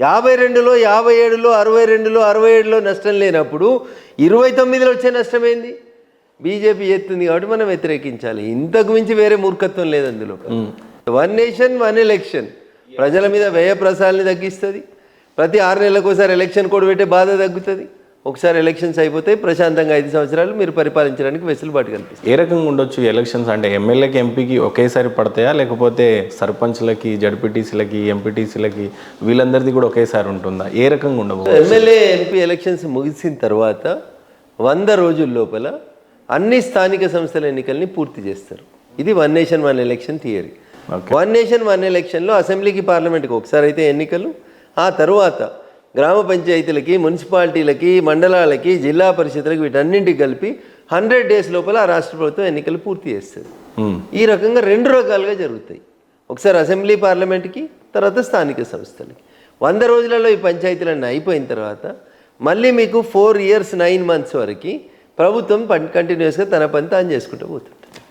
52లో 57లో 62లో 67లో నష్టం లేనప్పుడు 29లో వచ్చే నష్టం ఏంది? బీజేపీ ఎత్తుంది కాబట్టి మనం వ్యతిరేకించాలి. ఇంతకు మించి వేరే మూర్ఖత్వం లేదు అందులో. వన్ నేషన్ వన్ ఎలక్షన్ ప్రజల మీద వ్యయ ప్రసారాన్ని తగ్గిస్తుంది. ప్రతి 6 నెలలకోసారి ఎలక్షన్ కోడ్ పెట్టే బాధ తగ్గుతుంది. ఒకసారి ఎలక్షన్స్ అయిపోతాయి, ప్రశాంతంగా 5 సంవత్సరాలు మీరు పరిపాలించడానికి వెసులుబాటు కల్పిస్తుంది. ఏ రకంగా ఉండొచ్చు ఎలక్షన్స్ అంటే? ఎమ్మెల్యేకి ఎంపీకి ఒకేసారి పడతాయా, లేకపోతే సర్పంచ్లకి జడ్పీటీసీలకి ఎంపీటీసీలకి వీళ్ళందరిది కూడా ఒకేసారి ఉంటుందా? ఏ రకంగా ఉండవు? ఎమ్మెల్యే ఎంపీ ఎలక్షన్స్ ముగిసిన తర్వాత 100 రోజుల లోపల అన్ని స్థానిక సంస్థల ఎన్నికల్ని పూర్తి చేస్తారు. ఇది one nation one election theory. One nation one ఎలక్షన్లో అసెంబ్లీకి పార్లమెంట్కి ఒకసారి అయితే ఎన్నికలు, ఆ తర్వాత గ్రామ పంచాయతీలకి మున్సిపాలిటీలకి మండలాలకి జిల్లా పరిషత్లకు వీటన్నింటికి కలిపి 100 days లోపల ఆ రాష్ట్ర ప్రభుత్వం ఎన్నికలు పూర్తి చేస్తుంది. ఈ రకంగా 2 రకాలుగా జరుగుతాయి. ఒకసారి అసెంబ్లీ పార్లమెంట్కి, తర్వాత స్థానిక సంస్థలకి. 100 రోజులలో ఈ పంచాయతీలన్నీ అయిపోయిన తర్వాత మళ్ళీ మీకు 4 years 9 months వరకు ప్రభుత్వం కంటిన్యూస్గా తన పని తాను చేసుకుంటూ పోతుంది.